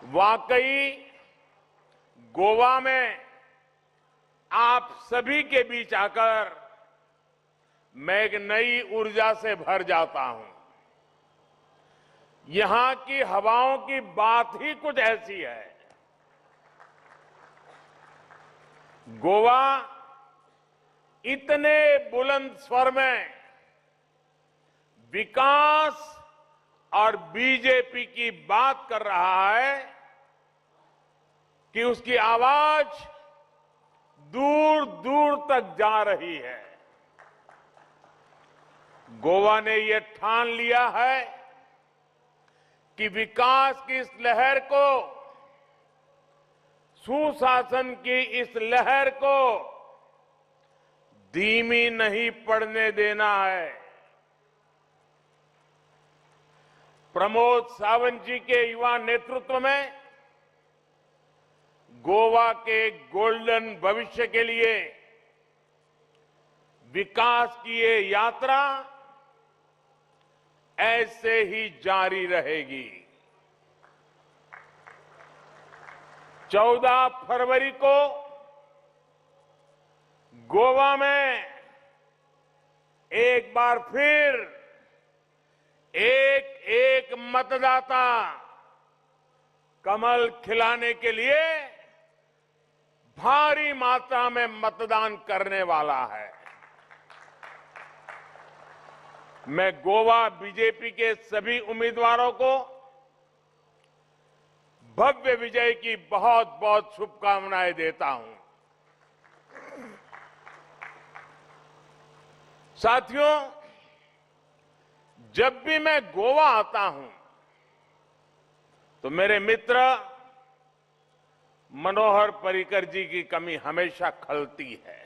वाकई गोवा में आप सभी के बीच आकर मैं एक नई ऊर्जा से भर जाता हूं। यहां की हवाओं की बात ही कुछ ऐसी है। गोवा इतने बुलंद स्वर में विकास और बीजेपी की बात कर रहा है कि उसकी आवाज दूर दूर तक जा रही है। गोवा ने यह ठान लिया है कि विकास की इस लहर को, सुशासन की इस लहर को धीमी नहीं पड़ने देना है। प्रमोद सावंत जी के युवा नेतृत्व में गोवा के गोल्डन भविष्य के लिए विकास की ये यात्रा ऐसे ही जारी रहेगी। 14 फरवरी को गोवा में एक बार फिर एक एक मतदाता कमल खिलाने के लिए भारी मात्रा में मतदान करने वाला है। मैं गोवा बीजेपी के सभी उम्मीदवारों को भव्य विजय की बहुत बहुत शुभकामनाएं देता हूं। साथियों, जब भी मैं गोवा आता हूं तो मेरे मित्र मनोहर पर्रिकर जी की कमी हमेशा खलती है।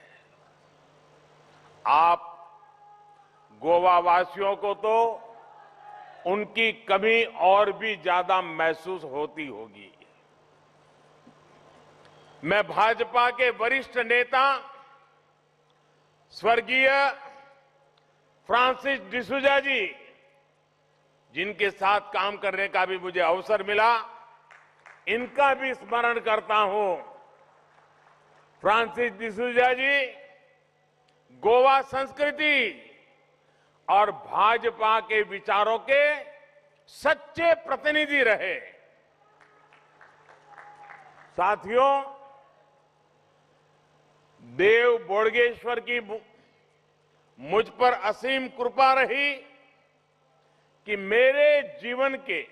आप गोवा वासियों को तो उनकी कमी और भी ज्यादा महसूस होती होगी। मैं भाजपा के वरिष्ठ नेता स्वर्गीय फ्रांसिस डिसूजा जी, जिनके साथ काम करने का भी मुझे अवसर मिला, इनका भी स्मरण करता हूं। फ्रांसिस डिसूजा जी गोवा संस्कृति और भाजपा के विचारों के सच्चे प्रतिनिधि रहे। साथियों, देव बोडगेश्वर की मुझ पर असीम कृपा रही कि मेरे जीवन के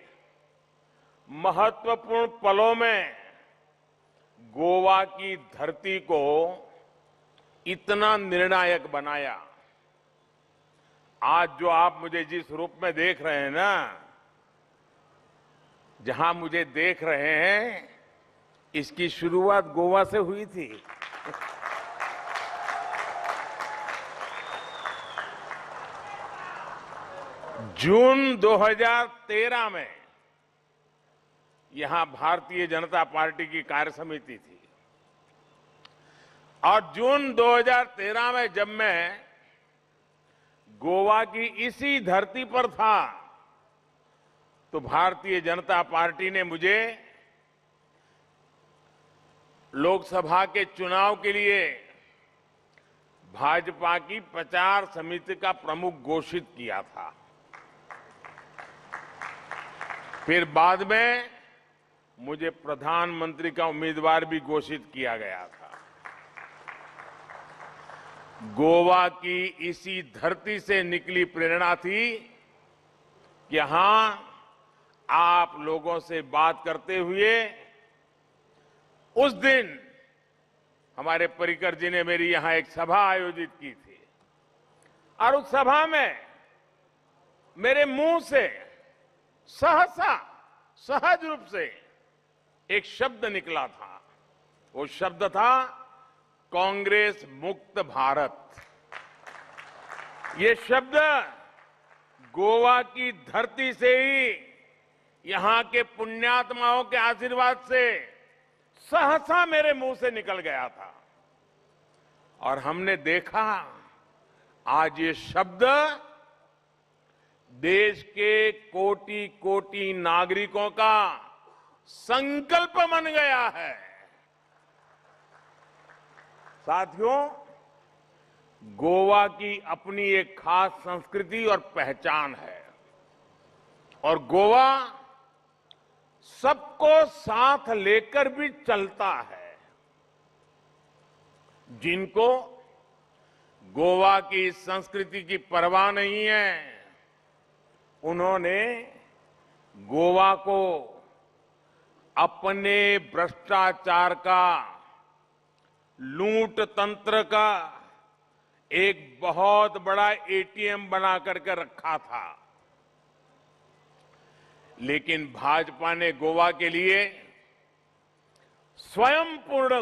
महत्वपूर्ण पलों में गोवा की धरती को इतना निर्णायक बनाया। आज जो आप मुझे जिस रूप में देख रहे हैं ना, जहां मुझे देख रहे हैं, इसकी शुरुआत गोवा से हुई थी। जून 2013 में यहां भारतीय जनता पार्टी की कार्य समिति थी और जून 2013 में जब मैं गोवा की इसी धरती पर था तो भारतीय जनता पार्टी ने मुझे लोकसभा के चुनाव के लिए भाजपा की प्रचार समिति का प्रमुख घोषित किया था। फिर बाद में मुझे प्रधानमंत्री का उम्मीदवार भी घोषित किया गया था। गोवा की इसी धरती से निकली प्रेरणा थी कि यहां आप लोगों से बात करते हुए उस दिन हमारे पर्रिकर जी ने मेरी यहां एक सभा आयोजित की थी और उस सभा में मेरे मुंह से सहसा सहज रूप से एक शब्द निकला था। वो शब्द था कांग्रेस मुक्त भारत। ये शब्द गोवा की धरती से ही, यहां के पुण्यात्माओं के आशीर्वाद से सहसा मेरे मुंह से निकल गया था और हमने देखा आज ये शब्द देश के कोटि कोटि नागरिकों का संकल्प बन गया है। साथियों, गोवा की अपनी एक खास संस्कृति और पहचान है और गोवा सबको साथ लेकर भी चलता है। जिनको गोवा की संस्कृति की परवाह नहीं है, उन्होंने गोवा को अपने भ्रष्टाचार का, लूट तंत्र का एक बहुत बड़ा एटीएम बना करके रखा था। लेकिन भाजपा ने गोवा के लिए स्वयं पूर्ण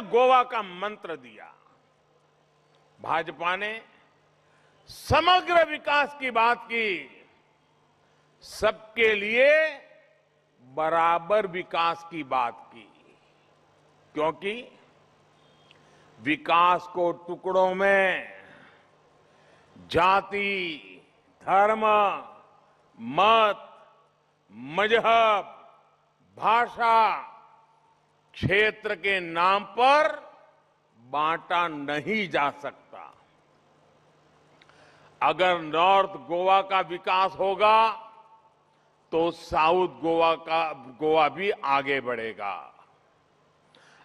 गोवा का मंत्र दिया। भाजपा ने समग्र विकास की बात की, सबके लिए बराबर विकास की बात की, क्योंकि विकास को टुकड़ों में जाति, धर्म, मत, मजहब, भाषा, क्षेत्र के नाम पर बांटा नहीं जा सकता। अगर नॉर्थ गोवा का विकास होगा तो साउथ गोवा भी आगे बढ़ेगा।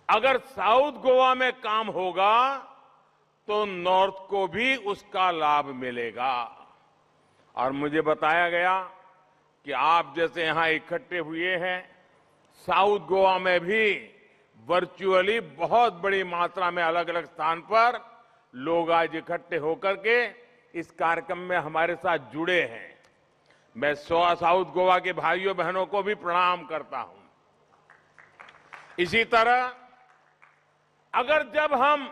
अगर साउथ गोवा में काम होगा तो नॉर्थ को भी उसका लाभ मिलेगा। और मुझे बताया गया कि आप जैसे यहां इकट्ठे हुए हैं, साउथ गोवा में भी वर्चुअली बहुत बड़ी मात्रा में अलग अलग स्थान पर लोग आज इकट्ठे होकर के इस कार्यक्रम में हमारे साथ जुड़े हैं। मैं साउथ गोवा के भाइयों बहनों को भी प्रणाम करता हूं। इसी तरह अगर जब हम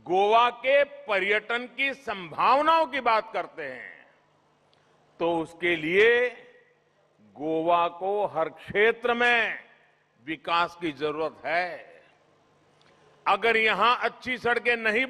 गोवा के पर्यटन की संभावनाओं की बात करते हैं तो उसके लिए गोवा को हर क्षेत्र में विकास की जरूरत है। अगर यहां अच्छी सड़कें नहीं